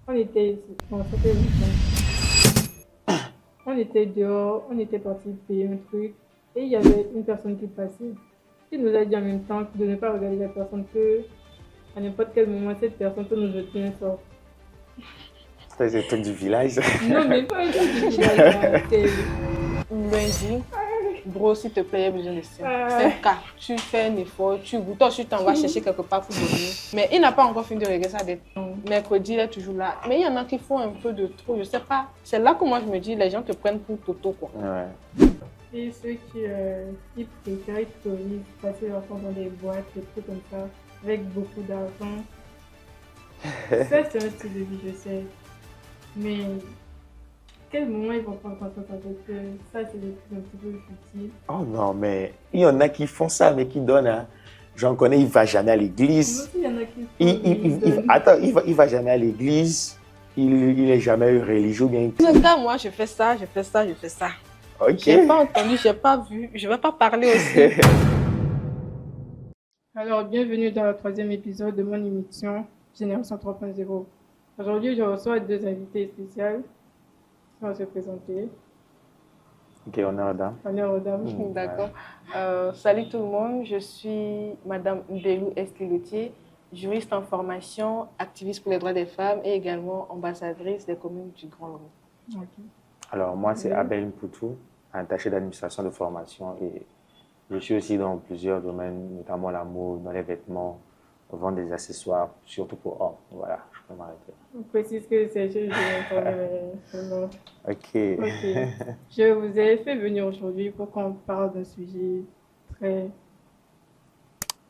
On était ici, bon, c'était le week-end. On était dehors, on était parti payer un truc et il y avait une personne qui passait, qui nous a dit en même temps de ne pas regarder la personne que à n'importe quel moment cette personne peut nous jeter un sort. C'est le truc du village. Non, mais pas un truc du village là, c'est... Lundi, bro, s'il te plaît, il y a besoin de ça. C'est un cas. Tu fais un effort, tu goûtes, ensuite tu t'en vas chercher quelque part pour dormir. Mais il n'a pas encore fini de régler sa dette. Mercredi, il est toujours là. Mais il y en a qui font un peu de trop, je sais pas. C'est là que moi je me dis, les gens te prennent pour Toto, quoi. Ouais. Et ceux qui préfèrent, ils priorisent passer leur temps dans des boîtes, des trucs comme ça, avec beaucoup d'argent. Ça, c'est un style de vie, je sais. Mais quel moment ils vont prendre conscience avec que ça, c'est des trucs un petit peu futiles. Oh non, mais il y en a qui font ça, mais qui donnent. Hein. J'en connais, il ne va jamais à Moi l'église. aussi, il y en a qui font, Attends, il va jamais à l'église. Il n'est jamais religieux. Bien. Dans ce cas, moi, je fais ça, je fais ça, je fais ça. Ok. J'ai pas entendu, j'ai pas vu, je vais pas parler aussi. Alors, bienvenue dans le 3e épisode de mon émission Génération 3.0. Aujourd'hui, je reçois 2 invités spéciaux qui vont se présenter. Ok, honneur aux dames. Honneur aux dames. D'accord. Salut tout le monde, je suis Madame Mbelou Estilotier, juriste en formation, activiste pour les droits des femmes et également ambassadrice des communes du Grand Lomé. Ok. Alors, moi, c'est Oui. Abel Mpoutou, attaché d'administration de formation. Et je suis aussi dans plusieurs domaines, notamment la mode, dans les vêtements, vendre des accessoires, surtout pour hommes. Voilà, je peux m'arrêter. On précise que c'est je vais informer seulement. Ok. Ok. Je vous ai fait venir aujourd'hui pour qu'on parle d'un sujet très,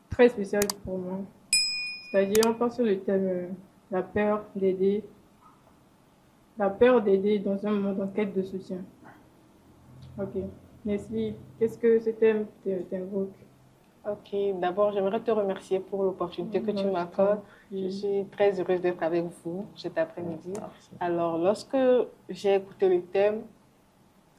très spécial pour moi. C'est-à-dire, on parle sur le thème la peur d'aider. La peur d'aider dans un monde en quête de soutien. Ok. Leslie, qu'est-ce que ce thème t'invoque? Ok, d'abord j'aimerais te remercier pour l'opportunité que tu m'accordes. Je suis très heureuse d'être avec vous cet après-midi. Merci. Alors, lorsque j'ai écouté le thème,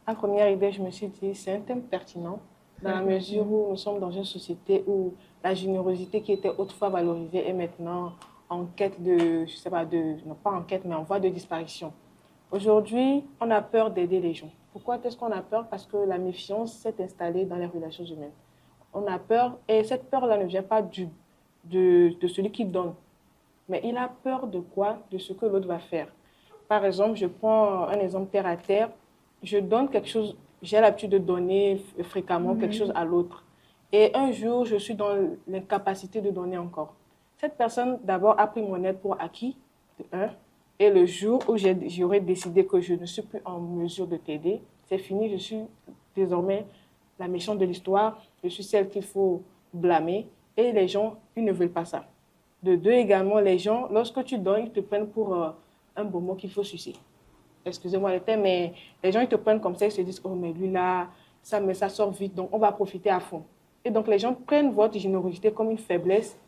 en première idée, je me suis dit, c'est un thème pertinent, dans la mesure où nous sommes dans une société où la générosité qui était autrefois valorisée est maintenant en quête de, je sais pas, non pas en quête, mais en voie de disparition. Aujourd'hui, on a peur d'aider les gens. Pourquoi est-ce qu'on a peur? Parce que la méfiance s'est installée dans les relations humaines. On a peur, et cette peur-là ne vient pas de celui qui donne, mais il a peur de quoi? De ce que l'autre va faire. Par exemple, je prends un exemple terre à terre. Je donne quelque chose, j'ai l'habitude de donner fréquemment quelque chose à l'autre. Et un jour, je suis dans l'incapacité de donner encore. Cette personne, d'abord, a pris mon aide pour acquis, de un. Et le jour où j'aurais décidé que je ne suis plus en mesure de t'aider, c'est fini, je suis désormais la méchante de l'histoire, je suis celle qu'il faut blâmer. Et les gens, ils ne veulent pas ça. De deux également, les gens, lorsque tu donnes, ils te prennent pour un bon mot qu'il faut sucer. Excusez-moi le terme, mais les gens, ils te prennent comme ça, ils se disent, oh, mais lui là, ça sort vite, donc on va profiter à fond. Et donc, les gens prennent votre générosité comme une faiblesse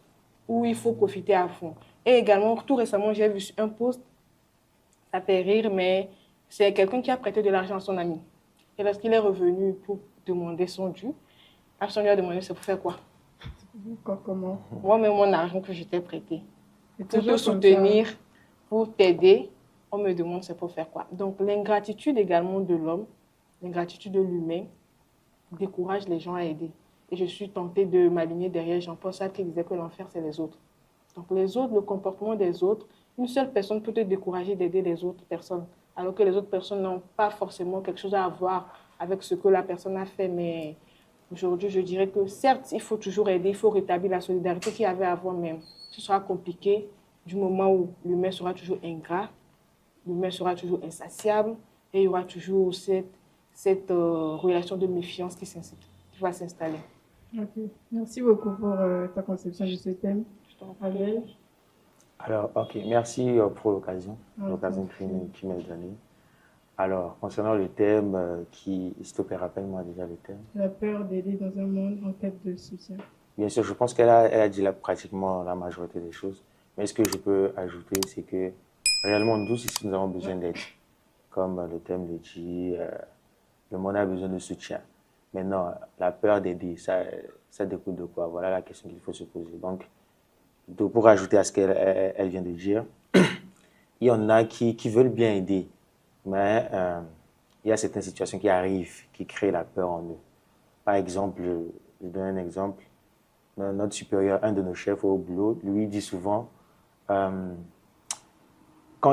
où il faut profiter à fond. Et également, tout récemment, j'ai vu un post, ça fait rire, mais c'est quelqu'un qui a prêté de l'argent à son ami. Et lorsqu'il est revenu pour demander son dû, la personne lui a demandé, c'est pour faire quoi? Comment? Moi-même, mon argent que je t'ai prêté, C'est pour te toujours comme soutenir, pour t'aider, on me demande c'est pour faire quoi. Donc l'ingratitude également de l'homme, l'ingratitude de l'humain, décourage les gens à aider. Et je suis tentée de m'aligner derrière Jean-Paul Sartre qui disait que l'enfer, c'est les autres. Donc les autres, le comportement des autres, une seule personne peut te décourager d'aider les autres personnes, alors que les autres personnes n'ont pas forcément quelque chose à voir avec ce que la personne a fait. Mais aujourd'hui, je dirais que certes, il faut toujours aider, il faut rétablir la solidarité qu'il y avait avant même. Ce sera compliqué du moment où l'humain sera toujours ingrat, l'humain sera toujours insatiable et il y aura toujours cette relation de méfiance qui va s'installer. Ok. Merci beaucoup pour ta conception de ce thème. Abel. Alors, ok, merci pour l'occasion qui m'est donnée. Alors, concernant le thème, s'il te plaît, rappelle-moi déjà le thème. La peur d'aider dans un monde en quête de soutien. Bien sûr, je pense elle a dit là pratiquement la majorité des choses. Mais ce que je peux ajouter, c'est que réellement, nous tous ici, nous avons besoin d'aide. Comme le thème le dit, le monde a besoin de soutien. Maintenant, la peur d'aider, ça découle de quoi? Voilà la question qu'il faut se poser. Donc, pour ajouter à ce qu'elle vient de dire, il y en a qui veulent bien aider, mais il y a certaines situations qui arrivent, qui créent la peur en eux. Par exemple, je donne un exemple. Notre supérieur, un de nos chefs au boulot, lui dit souvent, quand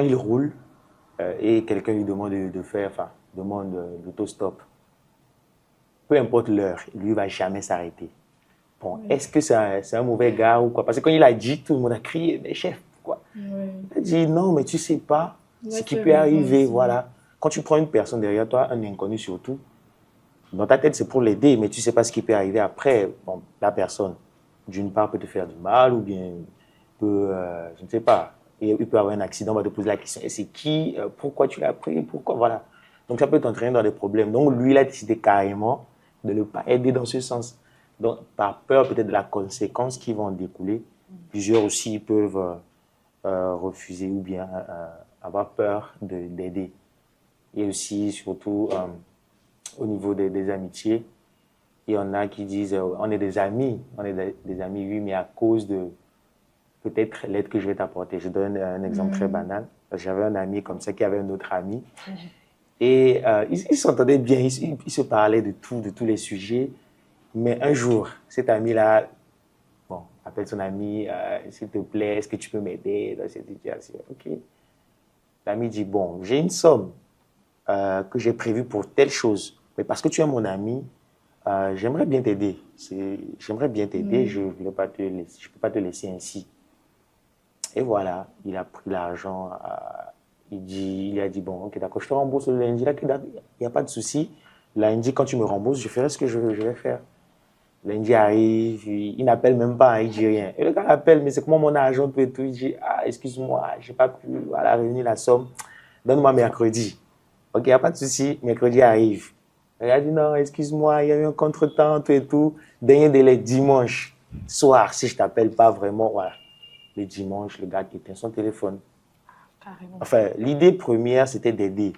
il roule et quelqu'un lui demande demande l'autostop, peu importe l'heure, lui ne va jamais s'arrêter. Bon, est-ce que c'est un mauvais gars ou quoi? Parce que quand il a dit, tout le monde a crié, mais chef, pourquoi? Il a dit, non, mais tu ne sais pas ce qui peut arriver. Voilà. Quand tu prends une personne derrière toi, un inconnu surtout, dans ta tête, c'est pour l'aider, mais tu ne sais pas ce qui peut arriver après. Bon, la personne, d'une part, peut te faire du mal ou bien peut, je ne sais pas, et il peut avoir un accident, on va te poser la question, et c'est qui? Pourquoi tu l'as pris? Pourquoi? Voilà. Donc, ça peut t'entraîner dans des problèmes. Donc, lui, il a décidé carrément de ne pas aider dans ce sens. Donc, par peur peut-être de la conséquence qui va en découler, plusieurs aussi peuvent refuser ou bien avoir peur d'aider. Et aussi, surtout, au niveau des amitiés, il y en a qui disent on est des amis, des amis, oui, mais à cause de peut-être l'aide que je vais t'apporter. Je donne un exemple très banal. J'avais un ami comme ça qui avait un autre ami. Et ils s'entendaient bien, ils se parlaient de tout, de tous les sujets. Mais un jour, cet ami-là, bon, appelle son ami, s'il te plaît, est-ce que tu peux m'aider dans cette situation? Ok. L'ami dit, bon, j'ai une somme que j'ai prévue pour telle chose. Mais parce que tu es mon ami, j'aimerais bien t'aider. J'aimerais bien t'aider, je ne peux pas te laisser ainsi. Et voilà, il a pris l'argent. Il a dit, bon, ok, d'accord, je te rembourse le lundi. Il n'y a pas de souci. Lundi, quand tu me rembourses, je ferai ce que je vais faire. Lundi arrive, il n'appelle même pas, il dit rien. Et le gars appelle, mais c'est comment mon argent, tout et tout. Il dit, ah, excuse-moi, je n'ai pas pu réunir la somme. Donne-moi mercredi. Ok, il n'y a pas de souci, mercredi arrive. Il a dit, non, excuse-moi, il y a eu un contretemps, tout et tout. Dernier délai, dimanche soir, si je ne t'appelle pas vraiment, voilà. Le dimanche, le gars qui éteint son téléphone. Carrément. Enfin, l'idée première, c'était d'aider.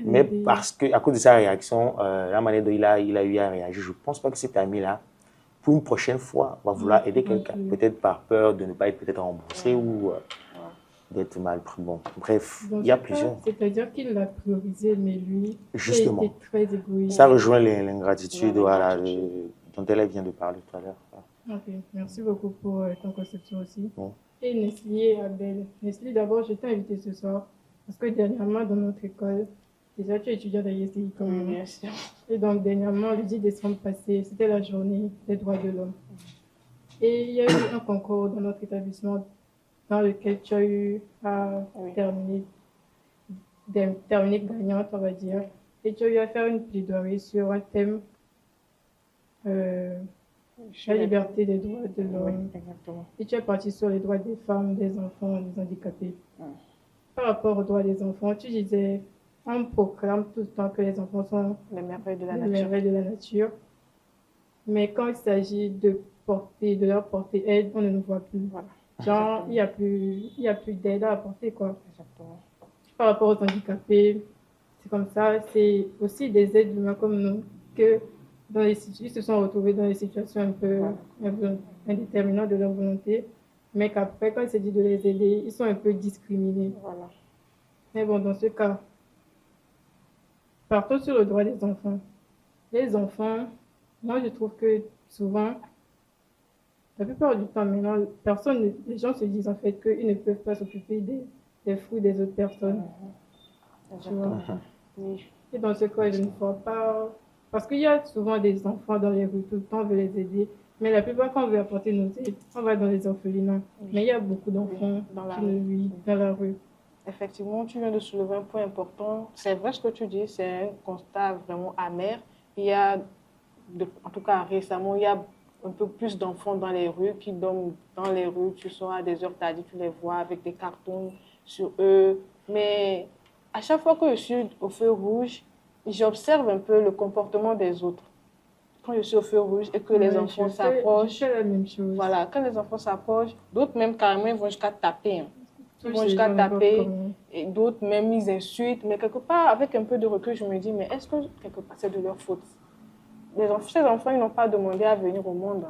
Mais parce que, à cause de sa réaction, la manière dont il a eu à réagir, je ne pense pas que cet ami-là, pour une prochaine fois, va vouloir aider quelqu'un. Peut-être par peur de ne pas être peut-être remboursé ou d'être mal pris. Bon, bref, il y a plusieurs. C'est-à-dire qu'il l'a priorisé, mais lui, justement, il a été très égoïste. Ça rejoint l'ingratitude voilà, dont elle vient de parler tout à l'heure. Ok, merci beaucoup pour ton conception aussi. Bon. Et Nestlé et Abel. Nestlé, d'abord, je t'ai invité ce soir parce que dernièrement, dans notre école, déjà, tu es étudiant à l'ISTI comme moi. Bien sûr. Et donc, dernièrement, le 10 décembre passé, c'était la journée des droits de l'homme. Et il y a eu un concours dans notre établissement dans lequel tu as eu à terminer gagnante, on va dire. Et tu as eu à faire une plaidoirie sur un thème, la liberté des droits de l'homme. Oui, et tu es parti sur les droits des femmes, des enfants, des handicapés. Par rapport aux droits des enfants, tu disais, on proclame tout le temps que les enfants sont les merveilles de la nature. Mais quand il s'agit de leur porter aide, on ne nous voit plus. Voilà. Genre, il y a plus d'aide à apporter, quoi. Exactement. Par rapport aux handicapés, c'est comme ça. C'est aussi des êtres humains comme nous que ils se sont retrouvés dans des situations un peu indéterminantes de leur volonté, mais qu'après, quand il s'agit de les aider, ils sont un peu discriminés. Voilà. Mais bon, dans ce cas, partons sur le droit des enfants. Les enfants, moi, je trouve que souvent, la plupart du temps maintenant, les gens se disent en fait qu'ils ne peuvent pas s'occuper des fruits des autres personnes. Tu vois? Oui. Et dans ce cas, je ne vois pas... Parce qu'il y a souvent des enfants dans les rues, tout le temps on veut les aider. Mais la plupart, quand on veut apporter nos aides, on va dans les orphelinats. Oui. Mais il y a beaucoup d'enfants dans la rue. Effectivement, tu viens de soulever un point important. C'est vrai ce que tu dis, c'est un constat vraiment amer. Il y a, en tout cas récemment, il y a un peu plus d'enfants dans les rues qui dorment dans les rues. Tu sors à des heures tardies, tu les vois avec des cartons sur eux. Mais à chaque fois que je suis au feu rouge, j'observe un peu le comportement des autres. Quand je suis au feu rouge et que les enfants s'approchent, je fais la même chose. Voilà, quand les enfants s'approchent, d'autres même carrément ils vont jusqu'à taper. Ils vont jusqu'à taper et d'autres même ils insultent. Mais quelque part, avec un peu de recul, je me dis, mais est-ce que quelque part c'est de leur faute? Ces enfants, ils n'ont pas demandé à venir au monde,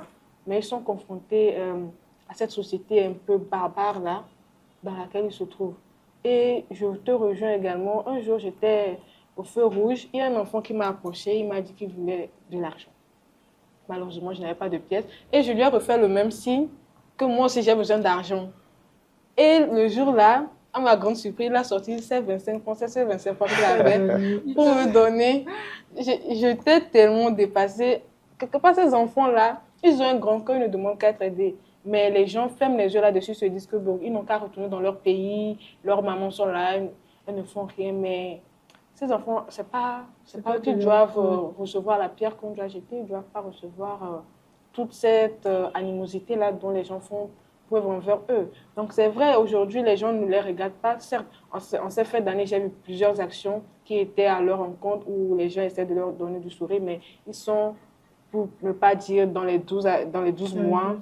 mais ils sont confrontés à cette société un peu barbare là, dans laquelle ils se trouvent. Et je te rejoins également. Un jour, j'étais au feu rouge. Il y a un enfant qui m'a approché. Il m'a dit qu'il voulait de l'argent. Malheureusement, je n'avais pas de pièces. Et je lui ai refait le même signe que moi aussi, j'ai besoin d'argent. Et le jour-là, à ma grande surprise, il a sorti ses 25 francs, ses 25 francs qu'il avait pour me donner. J'étais tellement dépassée. Quelque part, ces enfants-là, ils ont un grand cœur, ils ne demandent qu'à être aidés. Mais les gens ferment les yeux là-dessus, se disent que bon, ils n'ont qu'à retourner dans leur pays, leurs mamans sont là, elles ne font rien. Mais ces enfants, c'est pas eux qui doivent recevoir la pierre qu'on doit jeter, ils ne doivent pas recevoir toute cette animosité-là dont les gens font preuve envers eux. Donc c'est vrai, aujourd'hui, les gens ne les regardent pas. Certes, en ces fêtes d'année, j'ai vu plusieurs actions qui étaient à leur encontre où les gens essaient de leur donner du sourire, mais ils sont, pour ne pas dire dans les 12 mois,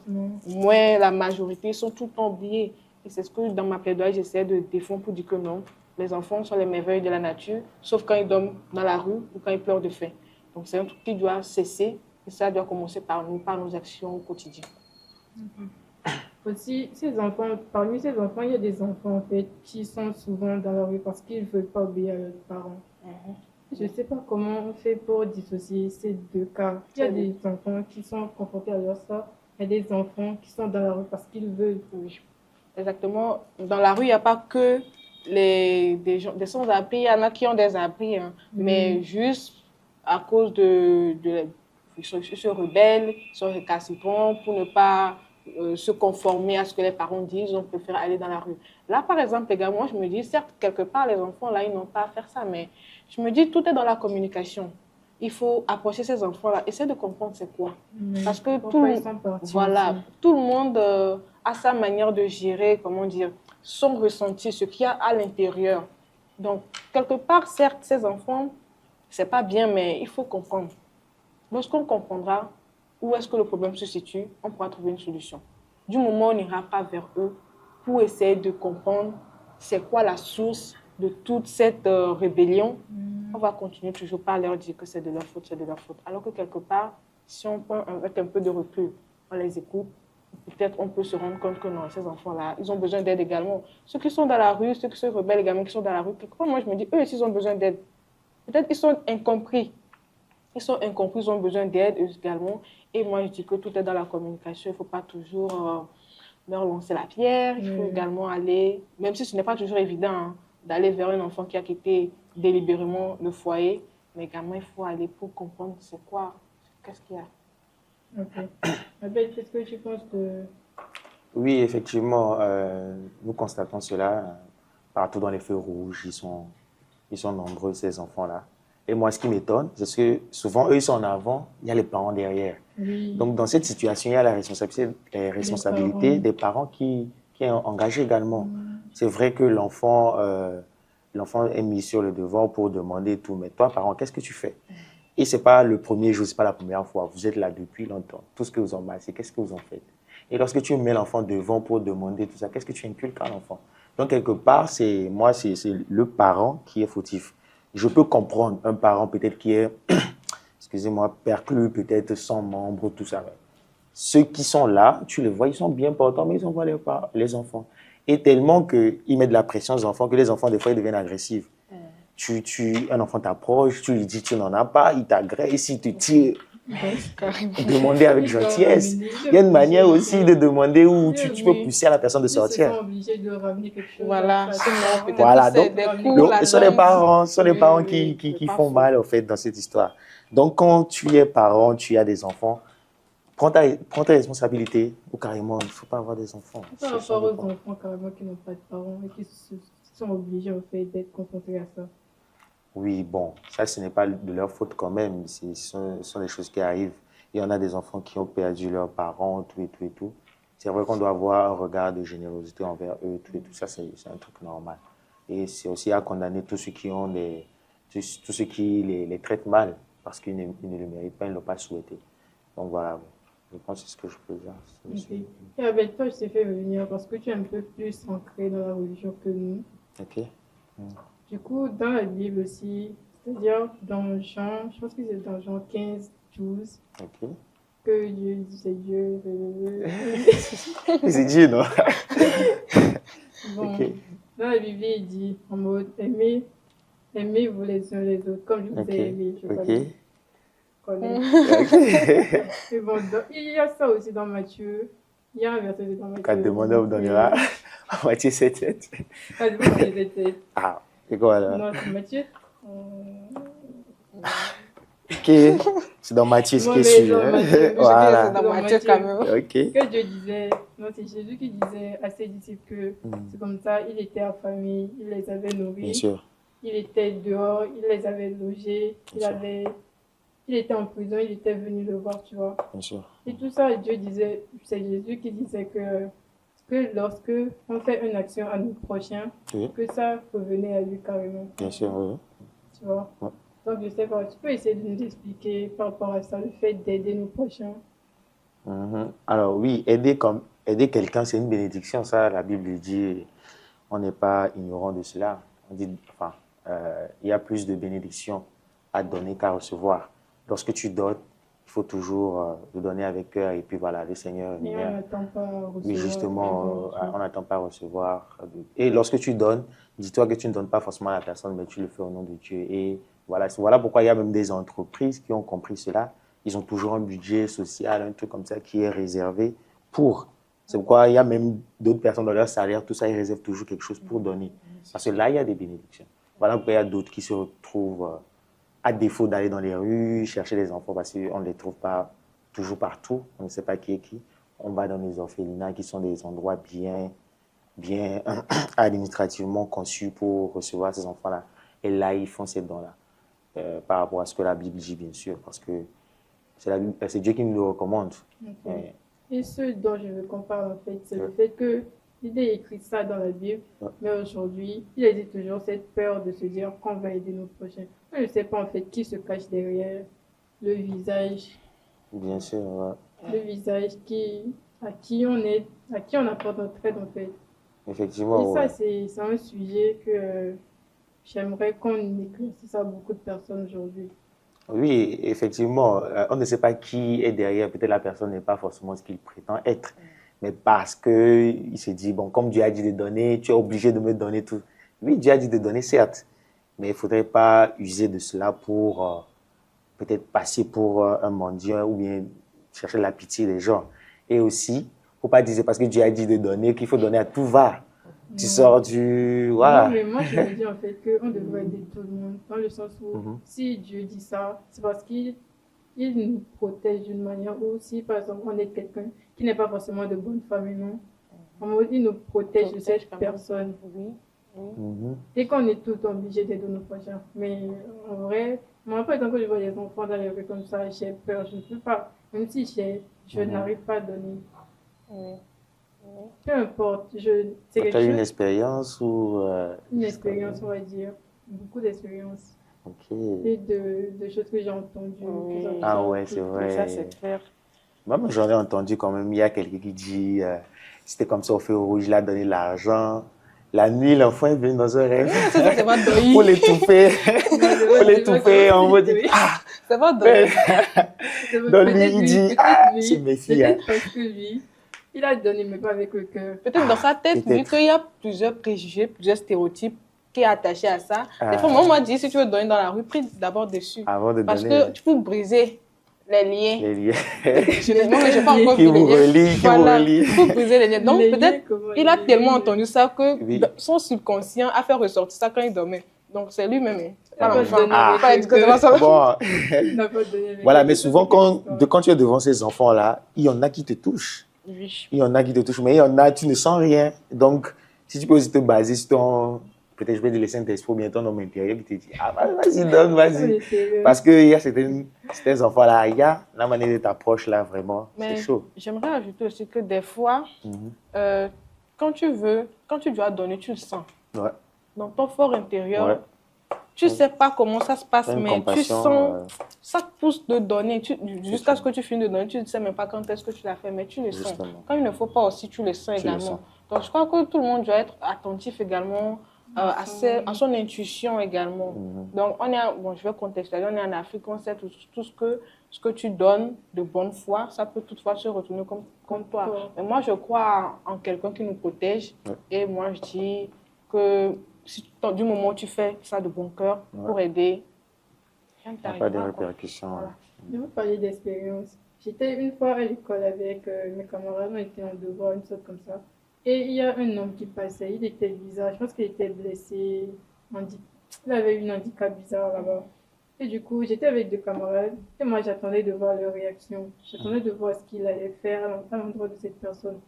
moins la majorité, ils sont tout le temps oubliés. Et c'est ce que dans ma plaidoyer, j'essaie de défendre pour dire que non, les enfants sont les merveilles de la nature, sauf quand ils dorment dans la rue ou quand ils pleurent de faim. Donc c'est un truc qui doit cesser et ça doit commencer par nous, par nos actions au quotidien. Aussi, parmi ces enfants, il y a des enfants en fait qui sont souvent dans la rue parce qu'ils ne veulent pas obéir à leurs parents. Je ne sais pas comment on fait pour dissocier ces deux cas. Il y a des enfants qui sont confrontés à leur sort et des enfants qui sont dans la rue parce qu'ils veulent. Oui, exactement. Dans la rue, il n'y a pas que des sans-abri, il y en a qui ont des abris, mais juste à cause ils se rebellent, ils sont récalcitrants pour ne pas se conformer à ce que les parents disent, on préfère aller dans la rue. Là, par exemple, également, je me dis, certes, quelque part, les enfants, là, ils n'ont pas à faire ça, mais je me dis, tout est dans la communication. Il faut approcher ces enfants-là, essayer de comprendre c'est quoi. Parce que tout le monde a sa manière de gérer, comment dire, son ressenti, ce qu'il y a à l'intérieur. Donc, quelque part, certes, ces enfants, c'est pas bien, mais il faut comprendre. Lorsqu'on comprendra où est-ce que le problème se situe, on pourra trouver une solution. Du moment où on n'ira pas vers eux pour essayer de comprendre c'est quoi la source de toute cette rébellion, on va continuer toujours par leur dire que c'est de leur faute, c'est de leur faute. Alors que quelque part, si on prend avec un peu de recul, on les écoute, peut-être on peut se rendre compte que non, ces enfants-là, ils ont besoin d'aide également. Ceux qui sont dans la rue, ceux qui se rebellent également, qui sont dans la rue, quelque part, moi je me dis, eux aussi, ils ont besoin d'aide. Peut-être ils sont incompris. Ils sont incompris, ils ont besoin d'aide également. Et moi, je dis que tout est dans la communication. Il ne faut pas toujours leur lancer la pierre. Il faut également aller, même si ce n'est pas toujours évident, d'aller vers un enfant qui a quitté délibérément le foyer. Mais également, il faut aller pour comprendre c'est quoi, qu'est-ce qu'il y a. Ok. Abel, qu'est-ce que tu penses de... Oui, effectivement, nous constatons cela partout dans les feux rouges. Ils sont nombreux, ces enfants-là. Et moi, ce qui m'étonne, c'est que souvent, eux, ils sont en avant, il y a les parents derrière. Oui. Donc, dans cette situation, il y a la responsabilité des parents qui est engagée également. C'est vrai que l'enfant est mis sur le devant pour demander tout. Mais toi, parent, qu'est-ce que tu fais? Et ce n'est pas le premier jour, ce n'est pas la première fois. Vous êtes là depuis longtemps. Tout ce que vous en massez, qu'est-ce que vous en faites? Et lorsque tu mets l'enfant devant pour demander tout ça, qu'est-ce que tu inculques à l'enfant? Donc, quelque part, c'est le parent qui est fautif. Je peux comprendre un parent peut-être qui est, excusez-moi, perclus, peut-être sans membre, tout ça. Ceux qui sont là, tu les vois, ils sont bien portants, mais ils envoient les enfants. Et tellement qu'ils mettent de la pression aux enfants, que les enfants, des fois, ils deviennent agressifs. Un enfant t'approche, tu lui dis tu n'en as pas, il t'agresse, il te tire. Demander avec gentillesse. Il y a une manière aussi de demander où tu peux pousser à la personne de sortir. Ils sont obligés de ramener quelque chose. Voilà, donc ce sont les parents qui font mal en fait dans cette histoire. Donc quand tu es parent, tu as des enfants, prends tes responsabilités ou carrément il ne faut pas avoir des enfants. Il faut avoir aux enfants carrément qui n'ont pas de parents et qui sont obligés en fait d'être confrontés à ça. Oui, bon, ça, ce n'est pas de leur faute quand même. Ce sont des choses qui arrivent. Il y en a des enfants qui ont perdu leurs parents, tout et tout et tout. C'est vrai qu'on doit avoir un regard de générosité envers eux, tout et tout. Ça, c'est un truc normal. Et c'est aussi à condamner tous ceux qui les traitent mal parce qu'ils ne le méritent pas, ils ne l'ont pas souhaité. Donc voilà, je pense que c'est ce que je peux dire. Okay. Et avec toi, je t'ai fait venir parce que tu es un peu plus ancré dans la religion que nous. Ok. Du coup, dans la Bible aussi, c'est-à-dire dans Jean, je pense que c'est dans Jean 15, 12, que Dieu dit c'est Dieu. C'est Dieu, non? Bon, Dans la Bible, il dit en mode aimez-vous les uns les autres, comme je vous Ok. ai aimé. Je Ok. connais. Ok. Mais bon, il y a ça aussi dans Matthieu. Il y a un verset dans Quand Matthieu. demandeur vous donnera à moitié 7. Ah, c'est pas Matthieu 7. Ah, c'est quoi là? Non, c'est Matthieu. Ok. C'est dans Matthieu ce Bon, qui est mais sûr. dans Hein. Matthieu, Je dis que c'est Voilà. dans dans Matthieu Matthieu, quand même. Ok. que Dieu disait, non, c'est Jésus qui disait à ses disciples que c'est comme ça, il était affamé, il les avait Bien nourris, sûr. il était dehors, il les avait logés, Bien sûr. il était en prison, il était venu le voir, tu vois. Bien sûr. Et tout ça, Dieu disait, c'est Jésus qui disait que lorsque on fait une action à nos prochains, Oui. que ça revenait à lui carrément, Bien sûr, oui. tu vois. Ouais. Donc, je sais pas, tu peux essayer de nous expliquer par rapport à ça, le fait d'aider nos prochains. Mhm. Alors oui, aider quelqu'un, c'est une bénédiction. Ça, la Bible dit, on n'est pas ignorant de cela. On dit, enfin, il y a plus de bénédictions à donner qu'à recevoir. Lorsque tu donnes, il faut toujours le donner avec cœur. Et puis voilà, le Seigneur Et on vient. n'attend pas à recevoir. Oui, justement, un don. on n'attend pas à recevoir. Et lorsque tu donnes, dis-toi que tu ne donnes pas forcément à la personne, mais tu le fais au nom de Dieu. Et voilà pourquoi il y a même des entreprises qui ont compris cela. Ils ont toujours un budget social, un truc comme ça qui est réservé pour. C'est pourquoi il y a même d'autres personnes dans leur salaire, tout ça, ils réservent toujours quelque chose pour donner. Parce que là, il y a des bénédictions. Voilà pourquoi il y a d'autres qui se retrouvent à défaut d'aller dans les rues, chercher les enfants parce qu'on ne les trouve pas toujours partout. On ne sait pas qui est qui. On va dans les orphelinats qui sont des endroits bien administrativement conçus pour recevoir ces enfants-là. Et là, ils font ces dons-là. Par rapport à ce que la Bible dit, bien sûr, parce que c'est Dieu qui nous le recommande. Okay. Et ce dont je veux qu'on parle, en fait, c'est Ouais. le fait que il est écrit ça dans la Bible, Ouais. mais aujourd'hui, il existe toujours cette peur de se dire qu'on va aider nos prochains. On ne sait pas, en fait, qui se cache derrière le visage, Bien sûr, ouais. le visage à qui on aide, à qui on apporte notre aide, en fait. Effectivement, Et ça, ouais. c'est un sujet que j'aimerais qu'on éclaircisse à beaucoup de personnes aujourd'hui. Oui, effectivement, on ne sait pas qui est derrière. Peut-être la personne n'est pas forcément ce qu'il prétend être. Mais parce qu'il se dit, bon, comme Dieu a dit de donner, tu es obligé de me donner tout. Oui, Dieu a dit de donner, certes. Mais il ne faudrait pas user de cela pour peut-être passer pour un mendiant ou bien chercher la pitié des gens. Et aussi, il ne faut pas dire c'est parce que Dieu a dit de donner qu'il faut donner à tout va. Tu Non. sors du... Non, Voilà. mais moi, je me dis en fait qu'on devrait aider tout le monde, dans le sens où si Dieu dit ça, c'est parce qu'il nous protège d'une manière, ou si par exemple on est quelqu'un qui n'est pas forcément de bonne famille, non, en mode, il nous protège de cette quand même. personne. Oui. Et qu'on est tout obligé d'aider nos prochains. Mais en vrai, moi, par exemple, quand je vois les enfants dans les rues comme ça, j'ai peur, je ne peux pas, même si je n'arrive pas à donner. Oui. Peu importe, c'est Tu as quelque eu une chose, expérience ou... une expérience, on va dire, beaucoup d'expériences. Ok. Et de choses que j'ai entendues. Oui. que j'ai Ah ouais, appris. c'est vrai. Ça, c'est clair. Moi, j'en ai entendu quand même. Il y a quelqu'un qui dit, c'était comme ça au feu rouge, il a donné de l'argent. La nuit, l'enfant est venu dans un rêve C'est ça, c'est pas Doyi. pour l'étouffer. Pour l'étouffer, on va dire, C'est pas Doyi. donc lui, il dit, c'est mes filles. Peut-être parce que lui, il a donné, mais pas avec le cœur. Peut-être dans sa tête, vu peut-être. qu'il y a plusieurs préjugés, plusieurs stéréotypes qui est attaché à ça. Ah. Des fois, moi, on m'a dit, si tu veux donner dans la rue, prie d'abord dessus. Avant de Parce donner que tu peux briser les liens. les liens Moi, je n'ai pas encore qui vu les vous liens. relient, qui vous Voilà, relient. tu peux briser les liens. Donc, Les peut-être, liens, comment il a ils tellement lient. entendu ça que Oui. son subconscient a fait ressortir ça quand il dormait. Donc, c'est lui-même, hein. Il a Pas pas l'enfant. donné avec Pas le exactement ça. Bon, Il n'a pas donné avec voilà, le mais cœur. souvent, C'est quand tu es devant ces enfants-là, il y en a qui te touchent. Oui. Il y en a qui te touchent, mais il y en a, tu ne sens rien. Donc, si tu peux aussi te baser sur ton, peut-être je vais te laisser un Saint-Esprit ou bien ton homme intérieur qui te dit, ah, vas-y, donne, vas-y. Parce qu'il y a certains enfants-là, il y a la manière de t'approcher là, vraiment, c'est Mais chaud. j'aimerais ajouter aussi que des fois, quand tu dois donner, tu le sens. Ouais. Dans ton fort intérieur, Ouais. tu ne sais pas comment ça se passe, Une mais tu compassion, sens, ça te pousse de donner. Jusqu'à ce que tu finisses de donner, tu ne sais même pas quand est-ce que tu l'as fait, mais tu le sens. Justement. Quand il ne faut pas aussi, tu le sens Tu le également. sens. Donc, je crois que tout le monde doit être attentif également à son intuition également. Donc, bon, je vais contextualiser, on est en Afrique, on sait tout ce que tu donnes de bonne foi, ça peut toutefois se retourner contre toi. Mais moi, je crois en quelqu'un qui nous protège. Ouais. Et moi, je dis, que du moment où tu fais ça de bon cœur pour aider, rien ne Il n'y a pas de t'arrivera, quoi. répercussions. Voilà. Je vais vous parler d'expérience. J'étais une fois à l'école avec mes camarades, on était en devoir, une sorte comme ça. Et il y a un homme qui passait, il était bizarre, je pense qu'il était blessé, il avait une handicap bizarre là-bas. Et du coup, j'étais avec deux camarades et moi j'attendais de voir leur réaction. J'attendais de voir ce qu'il allait faire à l'endroit de cette personne.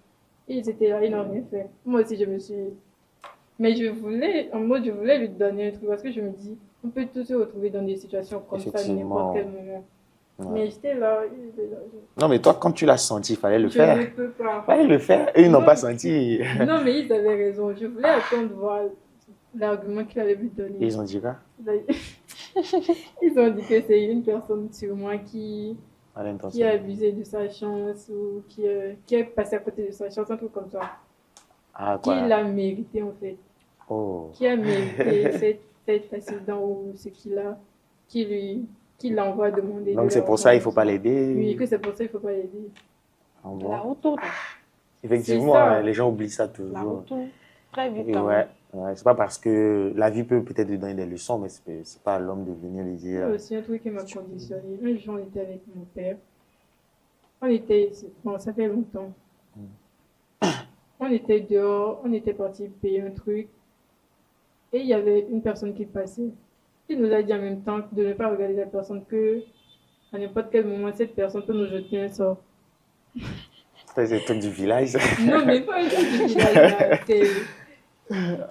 Et ils étaient là, ils n'ont rien fait. Moi aussi, je me suis. Mais je voulais lui donner un truc parce que je me dis, on peut tous se retrouver dans des situations comme ça à n'importe quel moment. Ouais. Mais j'étais là, Non, mais toi, quand tu l'as senti, il fallait le je faire. ne peux pas. Il fallait le faire. Et ils n'ont Non. pas senti. Non, mais ils avaient raison. Je voulais attendre de voir l'argument qu'il allait me donner. Et ils ont dit quoi? Ils ont dit que c'est une personne sur moi qui À l'intention. a abusé de sa chance ou qui est passé à côté de sa chance, un truc comme ça. Ah, Qui quoi? l'a mérité en fait. Oh. Qui a mérité cet accident ou ce qu'il a, qui l'envoie demander. Donc, c'est pour ça qu'il ne faut pas l'aider. Oui, que c'est pour ça qu'il ne faut pas l'aider. Ah La bon? route tourne. Effectivement, C'est ça. les gens oublient ça La toujours. route tourne très vite Et quand ouais, même. ouais, c'est pas parce que la vie peut peut-être lui donner des leçons, mais c'est pas à l'homme de venir lui Il y dire. a aussi un truc qui m'a conditionné. Un jour, on était avec mon père. Bon, ça fait longtemps. On était dehors, on était parti payer un truc. Et il y avait une personne qui passait. Il nous a dit en même temps de ne pas regarder la personne, que à n'importe quel moment, cette personne peut nous jeter un sort. C'est le truc du village. Non, mais pas un truc du village, là. C'est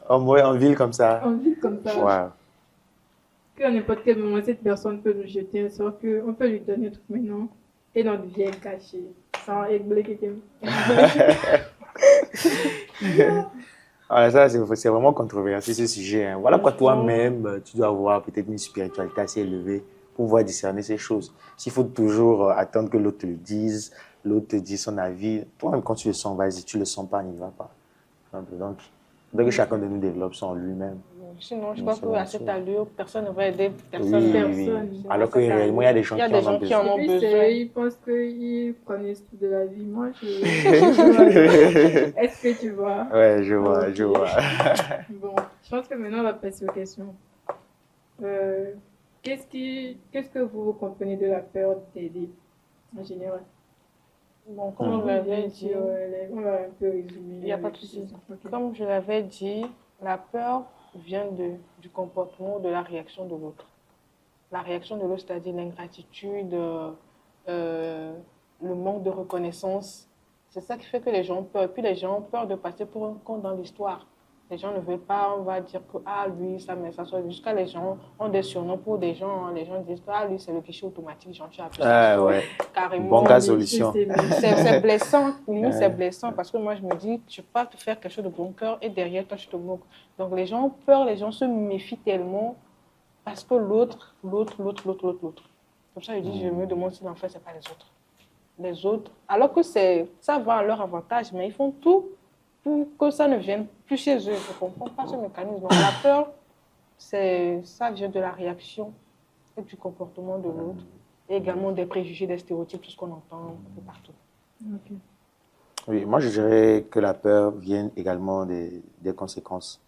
En ville comme ça. en ville comme ça. Ouais. Qu'à n'importe quel moment, cette personne peut nous jeter un sort, qu'on peut lui donner un truc maintenant. Et notre vie est cachée. Sans égler quelqu'un. Alors ça, c'est vraiment controversé ce sujet. Hein. Voilà pourquoi toi-même, tu dois avoir peut-être une spiritualité assez élevée pour pouvoir discerner ces choses. S'il faut toujours attendre que l'autre te le dise, l'autre te dise son avis, toi-même quand tu le sens, vas-y, tu le sens pas, n'y va pas. Donc, que chacun de nous développe ça en lui-même. Sinon, je crois qu'à cette allure, personne ne va aider personne. Oui, Personne. oui. Alors que réellement, il y a des gens qui en ont qui Et besoin. en ont puis, besoin. ils pensent qu'ils connaissent tout de la vie. Moi, Est-ce que tu vois? Ouais, je vois, Ok. je vois. Bon, je pense que maintenant, on va passer aux questions. Qu'est-ce que vous comprenez de la peur d'aider en général? Bon, comme je l'avais dit, On va un peu résumer. il n'y a pas de souci. Ok. Comme je l'avais dit, la peur vient du comportement, de la réaction de l'autre. La réaction de l'autre, c'est-à-dire l'ingratitude, le manque de reconnaissance. C'est ça qui fait que les gens ont peur. Et puis les gens ont peur de passer pour un con dans l'histoire. Les gens ne veulent pas, on va dire que lui, ça, mais ça soit. Jusqu'à les gens ont des surnoms pour des gens. Hein. Les gens disent que lui, c'est le guichet automatique, genre tu appuies Ah ouais. carrément. Bon gars solution. C'est blessant, limite c'est blessant parce que moi je me dis, je ne peux pas te faire quelque chose de bon cœur et derrière toi je te moque. Donc les gens ont peur, les gens se méfient tellement parce que l'autre. Comme ça je dis, je me demande si en fait c'est pas les autres. Les autres, alors que ça va à leur avantage, mais ils font tout pour que ça ne vienne plus chez eux. Je ne comprends pas ce mécanisme. Donc la peur, ça vient de la réaction et du comportement de l'autre. Et également des préjugés, des stéréotypes, tout ce qu'on entend un peu partout. Ok. Oui, moi je dirais que la peur vient également des conséquences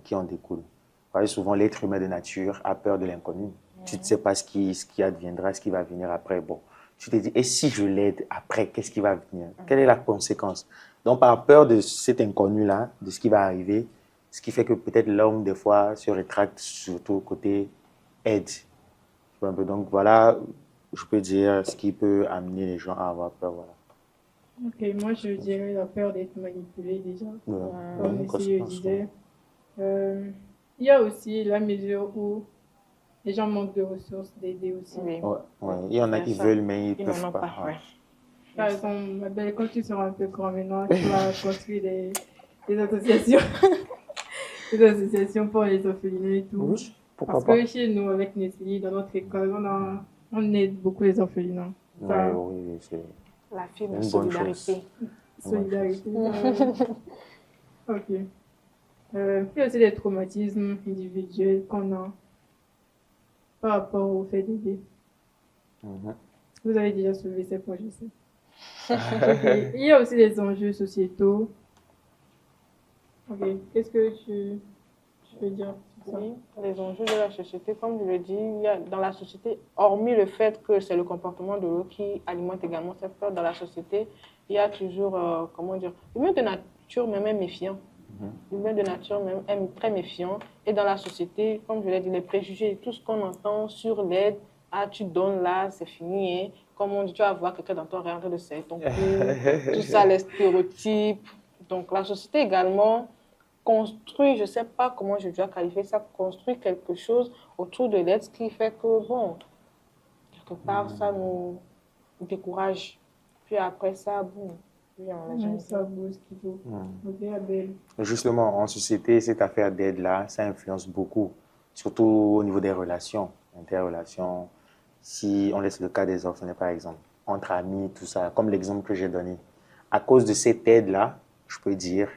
qui en découlent. Vous voyez, souvent l'être humain de nature a peur de l'inconnu. Tu ne sais pas ce qui adviendra, ce qui va venir après. Bon, tu te dis, et si je l'aide après, qu'est-ce qui va venir? Quelle est la conséquence? Donc par peur de cet inconnu-là, de ce qui va arriver, ce qui fait que peut-être l'homme des fois se rétracte surtout côté aide. Donc voilà, je peux dire ce qui peut amener les gens à avoir peur. Voilà. Ok, moi je dirais la peur d'être manipulé déjà. Ouais. Comme Une ici je conséquence, disais. Il y a aussi la mesure où les gens manquent de ressources d'aider aussi. Oui. Ouais. Il y en a qui veulent, mais ils ne Ils n'en peuvent ont pas. pas. Ouais. Par exemple, ma belle, quand tu seras un peu grand maintenant, tu vas construire des associations. Des associations pour les orphelinats et tout. Oui, pourquoi Parce pas. que chez nous, avec Nestlé, dans notre école, on aide beaucoup les orphelinats. Ça, Oui, c'est La fibre une de bonne solidarité. solidarité. Ok. Puis il y a aussi des traumatismes individuels qu'on a par rapport au fait d'aider. Mhm. Vous avez déjà soulevé ces points, je sais. Ok. Il y a aussi des enjeux sociétaux. Ok. je veux dire. C'est ça. Oui, les enjeux de la société, comme je le dis, il y a dans la société, hormis le fait que c'est le comportement de l'autre qui alimente également cette peur, dans la société, il y a toujours, comment dire, l'humain de nature même est méfiant. L'humain de nature même est très méfiant. Et dans la société, comme je l'ai dit, les préjugés, tout ce qu'on entend sur l'aide, ah, tu donnes là, c'est fini. Hein. Comme on dit, tu vas voir quelqu'un dans ton rien de serrer ton cou, tout ça, les stéréotypes. Donc la société également construit, je ne sais pas comment je dois qualifier ça, construit quelque chose autour de l'aide, ce qui fait que, bon, quelque part, ça nous décourage. Puis après ça, bon, oui, on l'a jamais Ça vaut ce qu'il faut. Ok, Abel. Justement, en société, cette affaire d'aide-là, ça influence beaucoup, surtout au niveau des relations, interrelations. Si on laisse le cas des orphelins, par exemple, entre amis, tout ça, comme l'exemple que j'ai donné. À cause de cette aide-là, je peux dire,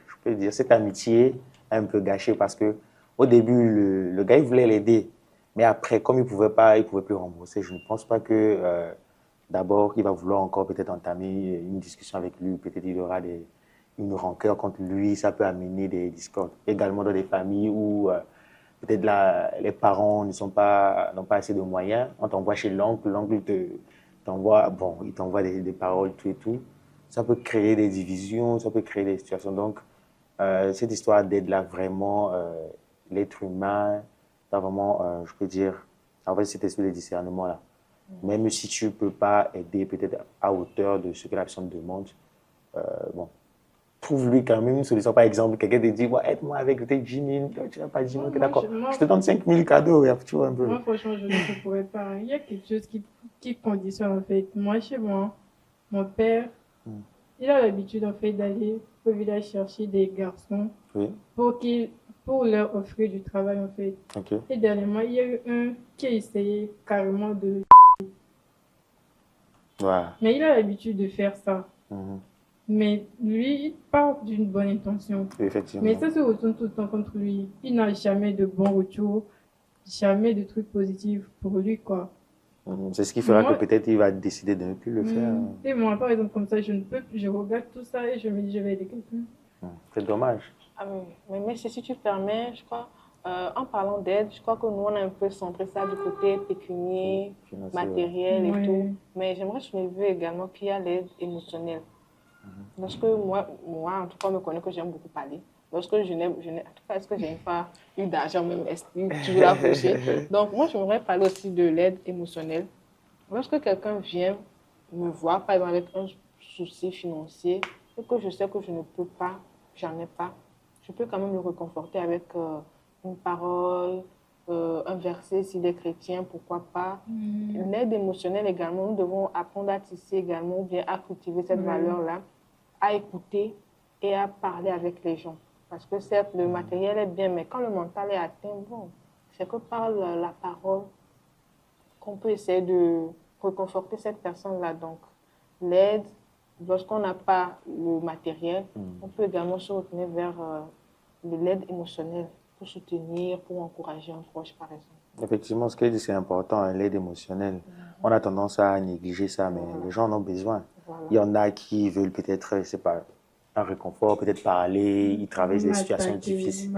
cette amitié a un peu gâché parce que au début, le gars, il voulait l'aider. Mais après, comme il pouvait plus rembourser, je ne pense pas que d'abord, il va vouloir encore peut-être entamer une discussion avec lui. Peut-être il y aura une rancœur contre lui. Ça peut amener des discordes. Également dans des familles où peut-être les parents n'ont pas assez de moyens. On t'envoie chez l'oncle, il t'envoie des paroles, tout et tout. Ça peut créer des divisions, ça peut créer des situations. Donc, cette histoire d'aide-là, vraiment, l'être humain, doit vraiment, je peux dire, avoir cet esprit de discernement-là. Même si tu ne peux pas aider peut-être à hauteur de ce que la personne demande, bon, trouve-lui quand même une solution. Par exemple, quelqu'un te dit, ouais, aide-moi avec tes 10 000. Toi, tu n'as pas 10 000, okay, d'accord. Je te donne 5 000 cadeaux. Tu vois un peu. Moi, franchement, je ne pourrais pas. Il y a quelque chose qui conditionne, en fait. Moi, chez moi, mon père, il a l'habitude, en fait, d'aller au village chercher des garçons pour leur offrir du travail, en fait. Okay. Et dernièrement, il y a eu un qui a essayé carrément de... Ouais. Mais il a l'habitude de faire ça. Mais lui, il part d'une bonne intention. Effectivement. Mais ça se retourne tout le temps contre lui. Il n'a jamais de bons retours, jamais de trucs positifs pour lui, quoi. C'est ce qui fera que peut-être il va décider de ne plus le faire. Et moi, par exemple, comme ça, je regarde tout ça et je me dis, je vais aider quelqu'un. C'est dommage. Ah, mais si tu permets, je crois, en parlant d'aide, je crois que nous, on a un peu centré ça du côté pécunier, matériel et tout. Mais j'aimerais soulever également qu'il y a l'aide émotionnelle. Lorsque moi, en tout cas, on me connaît que j'aime beaucoup parler. Lorsque en tout cas, est-ce que je n'ai pas eu d'argent, même esprit, toujours approché. Donc, moi, j'aimerais parler aussi de l'aide émotionnelle. Lorsque quelqu'un vient me voir, par exemple, avec un souci financier, et que je sais que je ne peux pas, j'en ai pas, je peux quand même le réconforter avec une parole, un verset, s'il est chrétien, pourquoi pas. L'aide émotionnelle également, nous devons apprendre à tisser également, ou bien à cultiver cette valeur-là, à écouter et à parler avec les gens. Parce que certes, le matériel est bien, mais quand le mental est atteint, bon, c'est que par la parole qu'on peut essayer de réconforter cette personne-là. Donc, l'aide, lorsqu'on n'a pas le matériel, on peut également se retourner vers l'aide émotionnelle pour soutenir, pour encourager un proche, par exemple. Effectivement, ce qu'elle dit, c'est important, hein, l'aide émotionnelle. On a tendance à négliger ça, mais les gens en ont besoin. Il y en a qui veulent peut-être, je sais pas, un réconfort, peut-être parler, ils traversent des situations difficiles.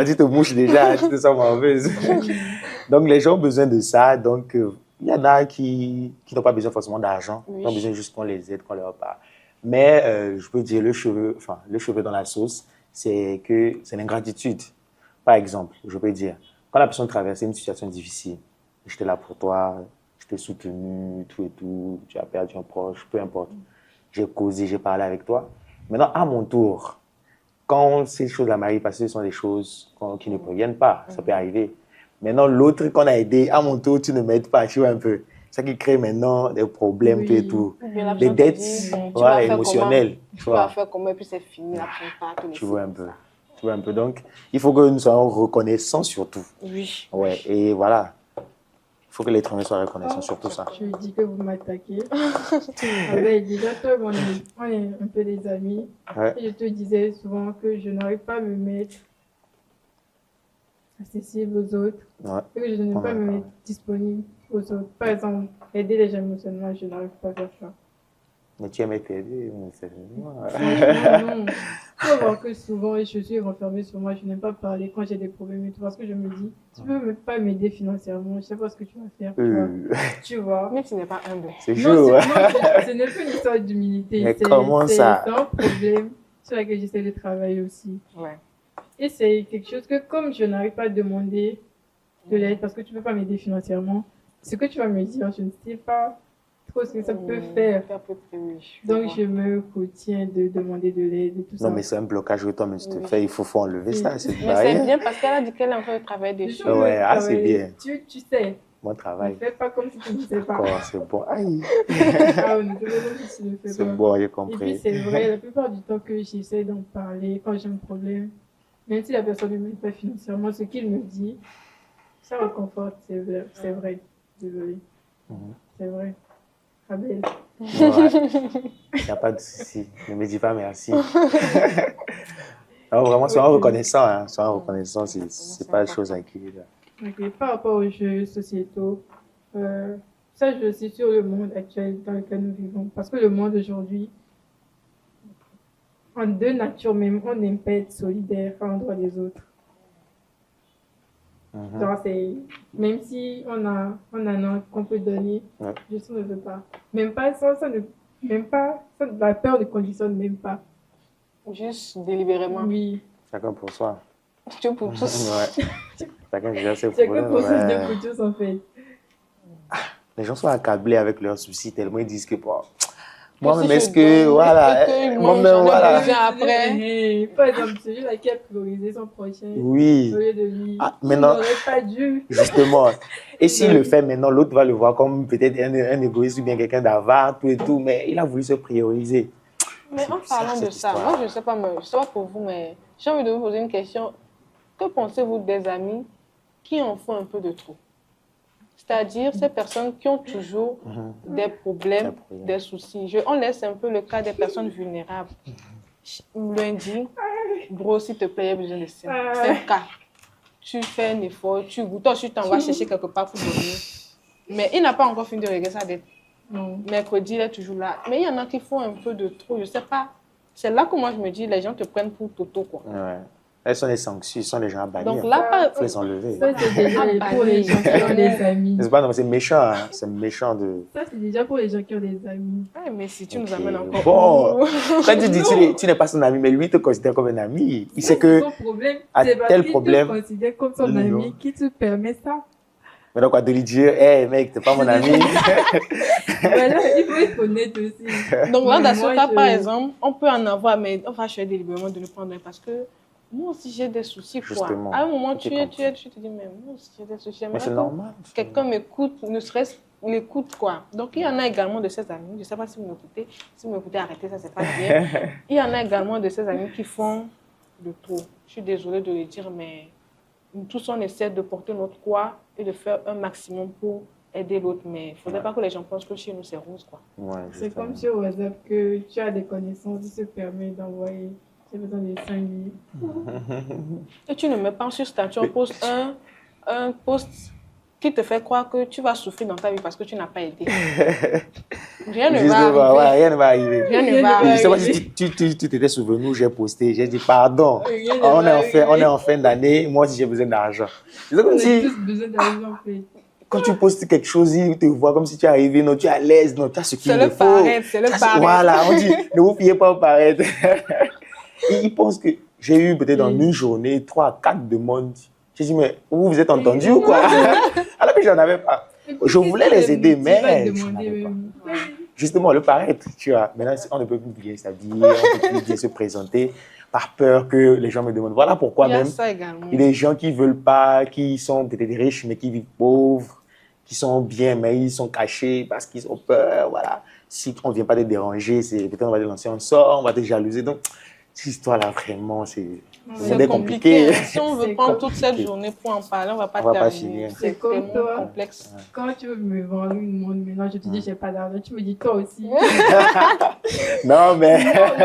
Tu te mouches déjà, tu te sens mauvaise. Donc, les gens ont besoin de ça. Donc, il y en a qui n'ont pas besoin forcément d'argent. Ils ont besoin juste qu'on les aide, qu'on leur parle. Mais, je peux dire, le cheveu dans la sauce, c'est l'ingratitude. Par exemple, je peux dire, quand la personne traversait une situation difficile, j'étais là pour toi, je t'ai soutenu, tout et tout, tu as perdu un proche, peu importe. J'ai causé, j'ai parlé avec toi. Maintenant, à mon tour, quand ces choses-là m'arrivent, parce que ce sont des choses qui ne proviennent pas, ça peut arriver. Maintenant, l'autre qu'on a aidé, à mon tour, tu ne m'aides pas, tu vois un peu. C'est ça qui crée maintenant des problèmes, tout et tout. Des dettes émotionnelles. Tu vas faire comment, et puis c'est fini, la prochaine tu vois un peu. Tu vois un peu. Donc, il faut que nous soyons reconnaissants surtout. Oui. Ouais, et voilà. Il faut que l'être humain soit reconnaissant sur tout ça. Je dis que vous m'attaquez. Déjà, toi, on est un peu des amis. Ouais. Et je te disais souvent que je n'arrive pas à me mettre accessible aux autres. Ouais. Et que je n'arrive pas à me mettre disponible aux autres. Par exemple, aider les gens émotionnellement, je n'arrive pas à faire ça. Mais tu aimes être aidé, Franchement, non. Tu vas voir que souvent, je suis renfermée sur moi, je n'aime pas parler quand j'ai des problèmes et tout, parce que je me dis, tu peux même pas m'aider financièrement, je sais pas ce que tu vas faire, tu vois. Mais tu n'es pas humble. C'est Non, chaud, non, ouais. ce n'est pas une histoire d'humilité, Mais comment ça? c'est un problème sur lequel j'essaie de travailler aussi. Ouais. Et c'est quelque chose que comme je n'arrive pas à demander de l'aide parce que tu ne peux pas m'aider financièrement, ce que tu vas me dire, je ne sais pas trop ce que ça peut faire. Ça peut faire, oui, Donc je me retiens de demander de l'aide et tout ça. Non, mais c'est un blocage que toi-même tu te Oui. fais. Il faut enlever ça. C'est une Mais c'est barrière. bien parce qu'elle a dit qu'elle est en train de travailler Je dessus. veux Ouais, ah, c'est travailler. bien. Tu sais, Mon ne travail. fais pas comme si tu ne sais pas. D'accord, c'est bon. Aïe. Ah, ne fais pas comme si tu ne fais C'est pas. bon, j'ai Et puis compris. c'est vrai, la plupart du temps que j'essaie d'en parler, quand j'ai un problème, même si la personne ne m'aide pas financièrement, ce qu'il me dit, ça réconforte, c'est vrai. C'est vrai. Désolée. Mhm. C'est vrai. Abel. Il n'y a pas de souci. Ne me dis pas merci. Non, vraiment, sois reconnaissant. Hein. Sois reconnaissant, c'est pas chose à qui. Ok. Par rapport aux jeux sociétaux, ça, je suis sur le monde actuel dans lequel nous vivons. Parce que le monde aujourd'hui, en deux natures même, on n'aime pas être solidaire à l'endroit des autres. Mhm. Genre, même si on a un qu'on peut donner, Ouais. je ne veux pas. Même pas, même pas, la peur ne conditionne même pas. Juste délibérément. Oui. Chacun pour soi. Dieu pour tous. Ouais. Chacun gère ses Chacun problèmes. pour ses Ouais. deux coutus, en fait. Les gens sont accablés avec leurs soucis tellement ils disent que bon, moi-même, si est-ce je que, donne voilà, et que moi-même, j'en ai voilà. besoin après. Par exemple, celui-là qui a priorisé son prochain Oui, au lieu de lui. Ah, Il maintenant- n'aurait pas dû. justement. Et s'il le fait maintenant, l'autre va le voir comme peut-être un égoïste ou bien quelqu'un d'avare, tout et tout, mais il a voulu se prioriser. Mais en C'est parlant cette de ça, histoire. moi je ne sais pas, je sais pas pour vous, mais j'ai envie de vous poser une question. Que pensez-vous des amis qui en font un peu de trop? C'est-à-dire ces personnes qui ont toujours des problèmes, des soucis. On laisse un peu le cas des personnes vulnérables. Lundi, bro, s'il te plaît, il y a besoin de ça. C'est un cas. Tu fais un effort, tu goûtes, toi, tu t'en vas chercher quelque part pour dormir. Mais il n'a pas encore fini de régler sa dette. Non. Mercredi, il est toujours là. Mais il y en a qui font un peu de trop, je ne sais pas. C'est là que moi, je me dis, les gens te prennent pour Toto, quoi. Ouais. Elles sont des sanctions, ils sont des gens à bannir. Donc là, pas... Il faut les enlever. Ça, c'est déjà pour les gens qui ont des amis. C'est pas, non, c'est méchant, hein. C'est méchant de... Ça, c'est déjà pour les gens qui ont des amis. Ouais, mais si tu nous Ok. amènes encore... Bon, quand tu dis Non. tu n'es pas son ami, mais lui il te considère comme un ami. Il Ça, sait que son problème, à c'est parce tel qu'il problème- te considère comme son Non. ami qui te permet ça. maintenant quoi de lui dire, hé mec, t'es pas mon ami. Voilà, il faut être honnête aussi. Donc là, Mais dans ce moi, cas, je- par exemple, on peut en avoir, mais on va choisir délibérément de le prendre parce que moi aussi, j'ai des soucis, quoi. Justement. À un moment, Tu tu comprends. te dis, mais moi aussi, j'ai des soucis. Mais J'aimerais c'est que normal. quelqu'un m'écoute, ne serait-ce l'écoute, quoi. Donc, il y en a également de ces amis, je ne sais pas si vous m'écoutez. Si vous m'écoutez, arrêtez, ça, c'est pas bien. Il y en a également de ces amis qui font de trop. Je suis désolée de le dire, mais nous tous, on essaie de porter notre poids et de faire un maximum pour aider l'autre. Mais il ne faudrait pas que les gens pensent que chez nous, c'est rose, quoi. Ouais, C'est justement. comme sur WhatsApp que tu as des connaissances, il se permet d'envoyer. J'ai besoin de 5 livres. Et tu ne mets pas sur statut, on pose un post qui te fait croire que tu vas souffrir dans ta vie parce que tu n'as pas aidé. Rien ne va Justement, arriver. ouais, rien ne va arriver. Rien ne Rien va ne va Je sais pas arriver. si tu t'étais souvenu, j'ai posté, j'ai dit pardon. Rien ne On va est arriver. en fin d'année, moi aussi j'ai besoin d'argent. C'est comme On a si tous besoin d'argent, en fait. quand tu postes quelque chose, ils te voient comme si tu es arrivé, non, tu es à l'aise, non, tu as ce qu'il C'est me le faut. paraître, c'est le Ça, paraître. Voilà, on dit, ne vous fiez pas au paraître. Et ils pensent que j'ai eu peut-être en une journée 3 à 4 demandes. J'ai dit, mais vous êtes entendu ou quoi? Alors que j'en avais pas. Je voulais les aider, mais je n'avais pas. Justement, le paraître, tu vois. Maintenant, on ne peut plus bien s'habiller, on ne peut plus bien se présenter par peur que les gens me demandent. Voilà pourquoi Il y a même ça également. il y a des gens qui ne veulent pas, qui sont peut-être riches, mais qui vivent pauvres, qui sont bien, mais ils sont cachés parce qu'ils ont peur. Voilà. Si on ne vient pas te déranger, c'est peut-être on va te lancer un sort, on va te jalouser. Donc, cette histoire-là, vraiment, c'est C'est compliqué. compliqué. Si on veut C'est prendre toute cette compliqué. journée pour en parler, on ne va pas On va pas terminer. finir. C'est C'est comme tellement toi. complexe. Quand tu veux me vendre une montre, maintenant je te dis j'ai pas d'argent, tu me dis toi aussi. Non, mais,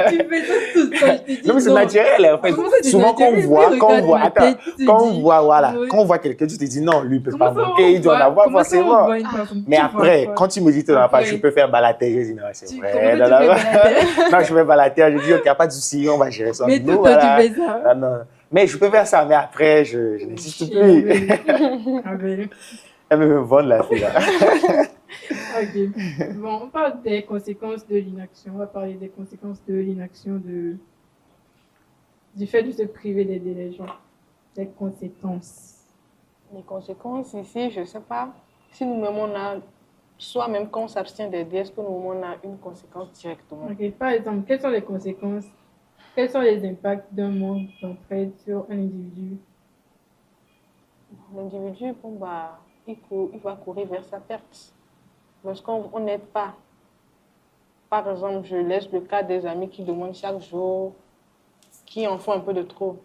Tu fais ça tout le temps, je te dis non, mais c'est naturel. En fait. Comment ça, c'est Souvent, quand naturel? on voit, Oui, quand on regarde voit, ma attends, tête, tu te quand on dis, voit, voilà, oui. quand on voit quelqu'un, tu te dis non, lui, il peut pas Comment ça, manquer, il doit en avoir comment ça, on forcément. voit une personne? Mais Tu après, vois quoi? quand tu me dis que tu n'en as pas, Après. je peux faire balater. Je dis non, c'est Comment vrai. tu Non, fais balater? non, je fais balater. Je dis, ok, il n'y a pas de souci, on on va gérer ça. Mais Nous, tout le temps, voilà. tu fais ça. Ah, non. Mais je peux faire ça, mais après, je n'insiste plus. Ah ben, Elle veut me vendre la fille, là. ok. Bon, on parle des conséquences de l'inaction. On va parler des conséquences de l'inaction du fait de se priver d'aider les gens. Les conséquences. Les conséquences ici, je ne sais pas. Si nous-mêmes, on a, soit même quand on s'abstient d'aider, est-ce que nous-mêmes, on a une conséquence directement? Ok. Par exemple, quelles sont les conséquences, quels sont les impacts d'un manque d'entraide sur un individu? L'individu, bon, bah, il va courir vers sa perte. Lorsqu'on n'aide pas, par exemple, je laisse le cas des amis qui demandent chaque jour, qui en font un peu de trop.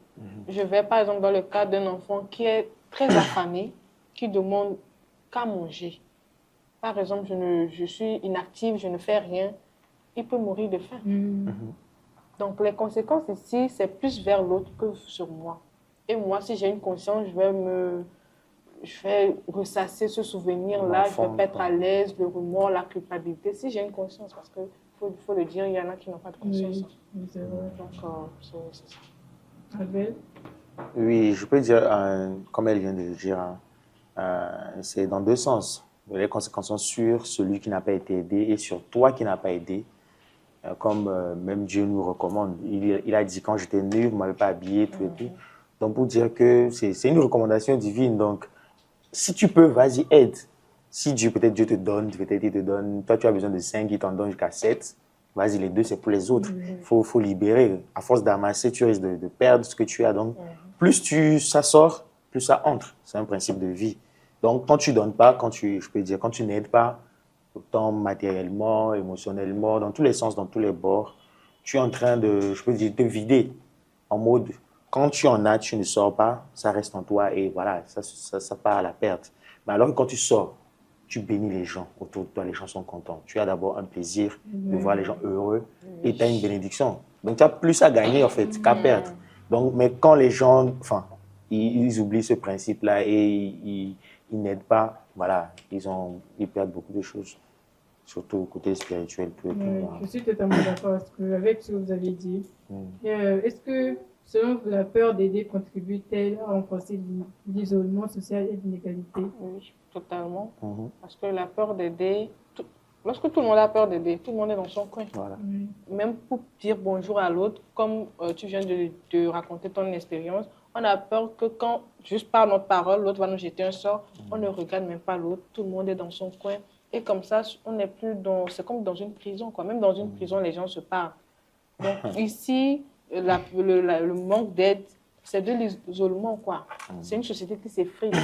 Je vais, par exemple, dans le cas d'un enfant qui est très affamé, qui demande qu'à manger. Par exemple, je suis inactive, je ne fais rien, il peut mourir de faim. Donc, les conséquences ici, c'est plus vers l'autre que sur moi. Et moi, si j'ai une conscience, je vais ressasser ce souvenir-là, je ne vais pas être à l'aise, le remords, la culpabilité. Si j'ai une conscience, parce qu'il faut le dire, il y en a qui n'ont pas de conscience. Oui, c'est vrai. Donc, c'est ça. Abel? Oui, je peux dire, comme elle vient de le dire, c'est dans deux sens. Les conséquences sont sur celui qui n'a pas été aidé et sur toi qui n'as pas aidé. Comme même Dieu nous recommande. Il a dit, quand j'étais nu, vous ne m'avez pas habillé, tout et tout. Donc, pour dire que c'est une recommandation divine. Donc, si tu peux, vas-y, aide. Si Dieu, peut-être Dieu te donne, peut-être il te donne, toi tu as besoin de 5, il t'en donne jusqu'à 7. Vas-y, les 2, c'est pour les autres. Faut libérer. À force d'amasser, tu risques de perdre ce que tu as. Donc, plus ça sort, plus ça entre. C'est un principe de vie. Donc, quand tu ne donnes pas, je peux dire, quand tu n'aides pas, autant matériellement, émotionnellement, dans tous les sens, dans tous les bords, tu es en train de, je peux dire, te vider. En mode, quand tu en as, tu ne sors pas, ça reste en toi et voilà, ça part à la perte. Mais alors que quand tu sors, tu bénis les gens autour de toi, les gens sont contents. Tu as d'abord un plaisir de voir les gens heureux et tu as une bénédiction. Donc tu as plus à gagner en fait qu'à perdre. Donc, mais quand les gens, enfin, ils oublient ce principe-là et ils n'aident pas, voilà, ils perdent beaucoup de choses, surtout côté spirituel. Je suis totalement d'accord avec ce que vous avez dit. Est-ce que, selon vous, la peur d'aider contribue-t-elle à renforcer l'isolement social et l'inégalité? Oui, totalement. Parce que la peur d'aider, lorsque tout le monde a peur d'aider, tout le monde est dans son coin. Voilà. Même pour dire bonjour à l'autre, comme tu viens de raconter ton expérience, on a peur que quand, juste par notre parole, l'autre va nous jeter un sort, on ne regarde même pas l'autre, tout le monde est dans son coin. Et comme ça, on n'est plus dans... C'est comme dans une prison, quoi. Même dans une prison, les gens se parlent. Donc ici, le manque d'aide, c'est de l'isolement, quoi. C'est une société qui s'effrite.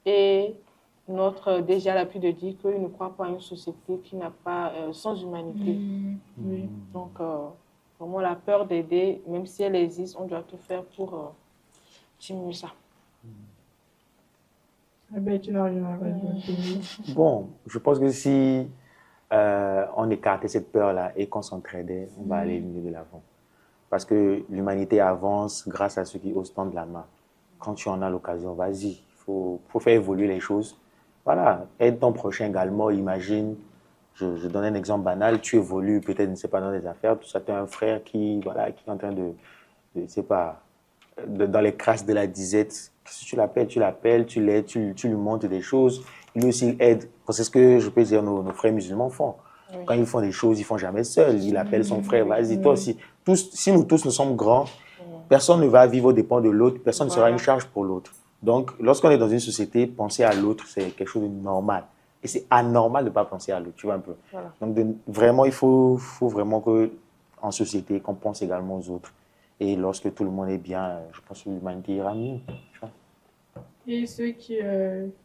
Et notre DG a l'habitude de dire qu'il ne croit pas à une société qui n'a pas sans humanité. Donc, vraiment, la peur d'aider, même si elle existe, on doit tout faire pour diminuer ça. Tu n'as rien à rajouter. Bon, je pense que si on écartait cette peur-là et qu'on s'entraidait, on va aller mieux de l'avant. Parce que l'humanité avance grâce à ceux qui osent tendre la main. Quand tu en as l'occasion, vas-y, il faut faire évoluer les choses. Voilà, aide ton prochain également. Imagine, je donne un exemple banal, tu évolues peut-être, ne sais pas, dans les affaires, tout ça, tu as un frère qui est en train de ne sais pas, dans les crasses de la disette. Si tu l'appelles, tu l'aides, tu lui montres des choses. Lui aussi aide. C'est ce que je peux dire nos frères musulmans font. Quand ils font des choses, ils ne font jamais seuls. Il appelle son frère, vas-y, toi aussi. Si nous tous nous sommes grands, personne ne va vivre aux dépens de l'autre, personne ne sera une charge pour l'autre. Donc, lorsqu'on est dans une société, penser à l'autre, c'est quelque chose de normal. Et c'est anormal de ne pas penser à l'autre, tu vois un peu. Donc, vraiment, il faut vraiment qu'en société, qu'on pense également aux autres. Et lorsque tout le monde est bien, je pense que l'humanité ira mieux. Et ceux qui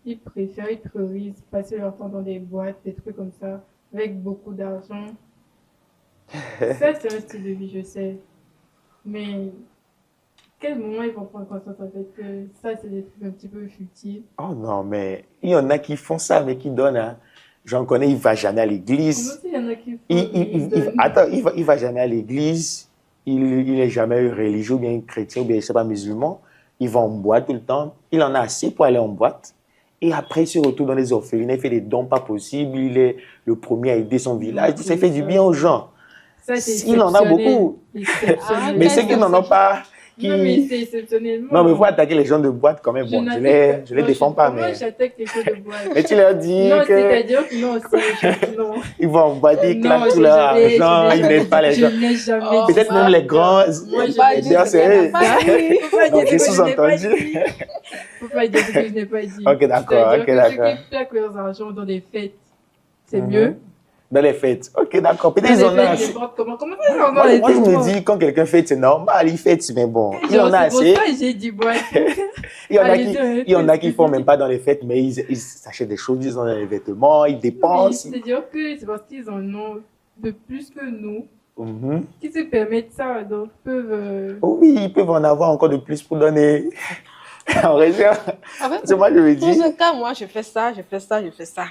ils priorisent passer leur temps dans des boîtes, des trucs comme ça, avec beaucoup d'argent. Ça, c'est un style de vie, je sais. Mais quel moment ils vont prendre conscience en fait que ça, c'est des trucs un petit peu futiles? Oh non, mais il y en a qui font ça, mais qui donnent. Hein. J'en connais, il ne va jamais à l'église. Comment il y en a qui font Attends, il va jamais à l'église. Il n'est jamais religieux, ou bien chrétien, ou bien, je ne sais pas, musulman. Il va en boîte tout le temps. Il en a assez pour aller en boîte. Et après, il se retrouve dans les orphelinats, il fait des dons pas possibles. Il est le premier à aider son village. Ça fait du bien aux gens. Ça, c'est Il en a exceptionnel. beaucoup. Exceptionnel. Mais ceux qui n'en ont pas, qui... Non, mais c'est exceptionnellement. Non, mais il faut attaquer les gens de boîte quand même. Bon, je les défends pas, Moi, mais... j'attaque les gens de boîte. Mais tu leur dis Non, que... c'est-à-dire que non, non. Ils vont en boîte, ils Non, claquent tout j'ai leur jamais- argent, ils n'aident pas les gens. Je n'ai jamais Oh, dit Peut-être ça. même les grands... Moi, je pas n'ai dit pas ce qu'elle dit a pas ça. dit. Faut pas Donc, dire j'ai ce que je n'ai pas sous-entendu. dit. Faut pas dire ce que je n'ai pas dit. Ok, d'accord, C'est-à-dire ok, que d'accord. ceux qui claquent leurs argent dans des fêtes, c'est Mhm. mieux. Dans les fêtes. Ok, d'accord. Dans Peut-être les ils en ont fêtes, assez. n'importe comment. Comment ça, ils en ont Moi, les je me enfants? dis, quand quelqu'un fête, c'est normal, il fête, mais bon, il en a Genre, c'est assez. pour ça que j'ai dit boîte. Il y en a Allez, qui, deux, il y en a qui deux, font deux. même pas dans les fêtes, mais ils s'achètent des choses, ils ont des vêtements, ils Oui, dépensent. c'est-à-dire que c'est parce qu'ils en ont de plus que nous Mhm. qui se permettent ça, donc peuvent. Oui, ils peuvent en avoir encore de plus pour donner en réserve. En fait, C'est moi, je me pour dis, ce cas, moi, je fais ça, je fais ça, je fais ça.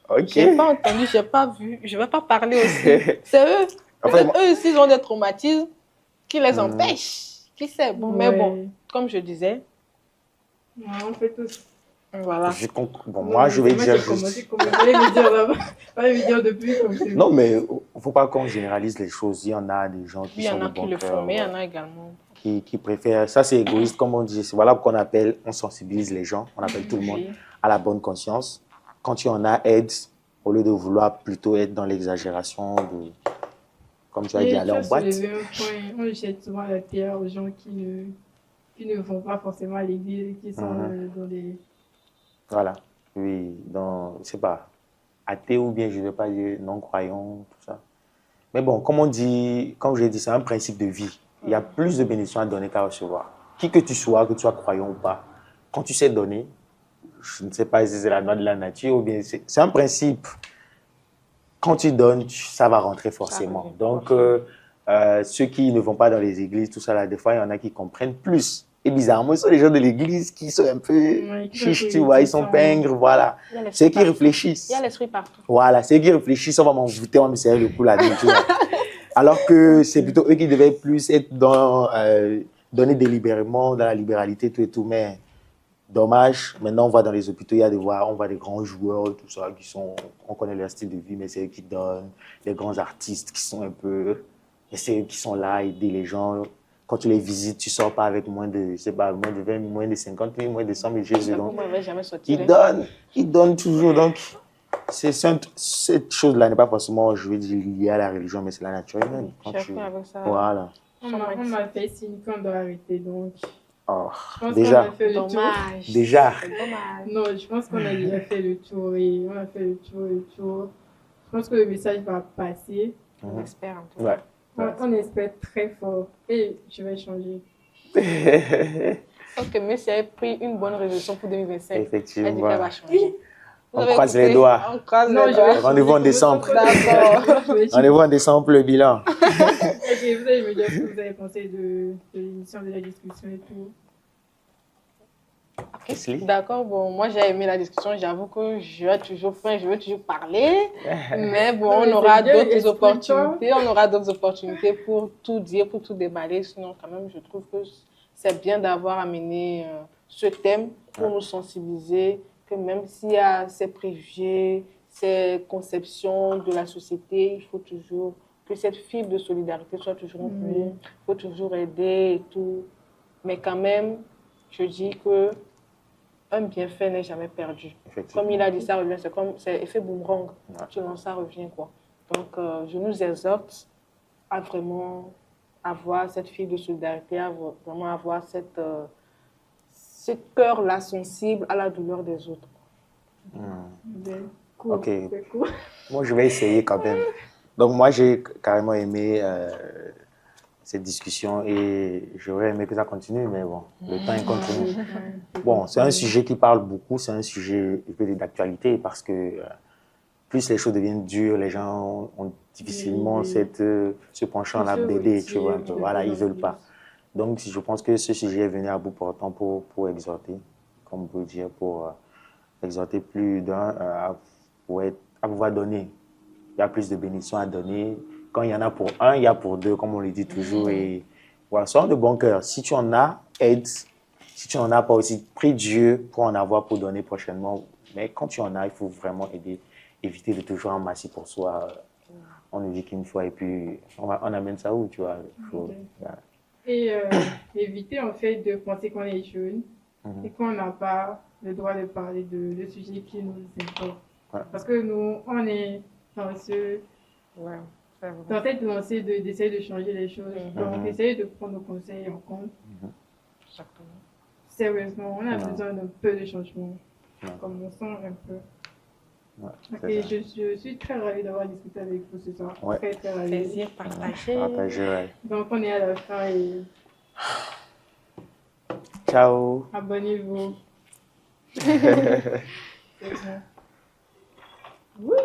ok. J'ai pas entendu, j'ai pas vu, je vais pas parler aussi. C'est eux. Enfin, Peut-être eux aussi, ils ont des traumatismes qui les Mhm. empêchent. Qui sait? Bon, mais bon, comme je disais, Ouais, on fait tous. voilà. Bon, moi, je vais C'est moi dire qui ai commencé, juste. comme vous allez me dire là-bas. Allez me dire depuis comme c'est. Non, mais il faut pas qu'on généralise les choses. Il y en a des gens qui Il y sont en a de qui bon le cœur, font, mais il y en a également. qui préfèrent. Ça, c'est égoïste, comme on dit. C'est voilà qu'on appelle, on sensibilise les gens, on appelle tout le monde Oui. à la bonne conscience. Quand tu en as, aide, au lieu de vouloir plutôt être dans l'exagération, comme tu as dit, Et aller tu en as boîte. soulevé un point, on jette souvent la pierre aux gens qui ne vont pas forcément à l'église, qui sont dans des. Voilà. Oui, je sais pas, athée ou bien, je ne vais pas dire non-croyant, tout ça. Mais bon, comme on dit, comme je l'ai dit, c'est un principe de vie. Il y a plus de bénédictions à donner qu'à recevoir. Qui que tu sois croyant ou pas, quand tu sais donner, je ne sais pas si c'est la loi de la nature ou bien c'est un principe. Quand tu donnes, ça va rentrer forcément. revient, Donc, forcément. ceux qui ne vont pas dans les églises, tout ça, là, des fois, il y en a qui comprennent plus. Et bizarrement, ce sont les gens de l'église qui sont un peu Ouais, qui sont chiches, un peu tu vois, ils sont réticents. pingres, voilà. Il y a l'esprit C'est qui partout. réfléchissent. Il y a l'esprit partout. Voilà, c'est eux qui réfléchissent, on va m'envoûter, on va me serrer le coup là-dedans, tu vois. Alors que c'est plutôt eux qui devaient plus être dans, donner délibérément, dans la libéralité, tout et tout. Mais dommage, maintenant on voit dans les hôpitaux, on voit des grands joueurs, tout ça, on connaît leur style de vie, mais c'est eux qui donnent, les grands artistes qui sont un peu, et c'est eux qui sont là, aider les gens. Quand tu les visites, tu sors pas avec moins de, je sais pas, moins de 20 000, moins de 50 000, moins de 100 000 Jésus. Donc, Moi, je vais jamais sortir. ils donnent toujours. Donc, cette chose-là n'est pas forcément, je veux dire, liée à la religion, mais c'est la nature humaine. Quand Chacun avec ça. Voilà. On m'a fait signe qu'on doit arrêter, donc. Oh, Je pense déjà, qu'on a fait le tour. Dommage. déjà. C'est dommage. Non, je pense qu'on a déjà fait le tour et on a fait le tour. Je pense que le message va passer. On espère en tout Ouais. cas. On espère très fort. Et je vais changer. Ok, mais si elle a pris une bonne résolution pour 2025, elle dit Effectivement. qu'elle va changer. Vous On avez croise écouté? les doigts. On croise Non, les je vais doigts. changer. Rendez-vous en décembre. D'accord. Rendez-vous en décembre pour le bilan. Ok, vous allez me dire ce que vous avez pensé de l'émission, de la discussion et tout. Leslie? D'accord, bon, moi j'ai aimé la discussion, j'avoue que je veux toujours parler, mais bon, Non, mais on aura c'est bien, d'autres explique-toi. opportunités, on aura d'autres opportunités pour tout dire, pour tout déballer, sinon quand même je trouve que c'est bien d'avoir amené ce thème pour nous sensibiliser, que même s'il y a ces préjugés, ces conceptions de la société, il faut toujours que cette fibre de solidarité soit toujours en nous, il faut toujours aider et tout, mais quand même, je dis que un bienfait n'est jamais perdu. Effectivement. Comme il a dit, ça revient, c'est effet boomerang. Ouais. Tu lances, ça revient, quoi. Donc, je nous exhorte à vraiment avoir cette fibre de solidarité, à vraiment avoir ce cœur-là sensible à la douleur des autres. Ben, cool. Ok. C'est cool. Moi, je vais essayer quand même. Donc, moi, j'ai carrément aimé cette discussion et j'aurais aimé que ça continue, mais bon, le temps est contre nous. Bon, c'est un sujet qui parle beaucoup, c'est un sujet d'actualité parce que plus les choses deviennent dures, les gens ont difficilement ce penchant-là d'aider, tu vois. Voilà, ils ne veulent pas. Donc, je pense que ce sujet est venu à bout portant pour exhorter, comme on peut dire, pour exhorter plus d'un à pouvoir donner. Il y a plus de bénédictions à donner. Quand il y en a pour un, il y a pour deux, comme on le dit toujours. Et voilà, sois de bon cœur. Si tu en as, aide. Si tu n'en as pas aussi, prie Dieu pour en avoir pour donner prochainement. Mais quand tu en as, il faut vraiment aider. Éviter de toujours amasser pour soi. on ne vit qu'une fois et puis on amène ça où, tu vois. Ok. Et éviter en fait de penser qu'on est jeune et qu'on n'a pas le droit de parler de sujets qui nous importent. Ouais. Parce que nous, on est dans Ouais, c'est vrai. dans cette lancée d'essayer de changer les choses. Donc, essayer de prendre nos conseils en compte. Exactement. Sérieusement, on a besoin d'un peu de changement. Commençons un peu. Ok, je suis très ravie d'avoir discuté avec vous ce soir. Ouais. Très, très ravie. Plaisir partagé. Ouais. Donc, on est à la fin et Ciao. abonnez-vous. C'est bon. Wouh!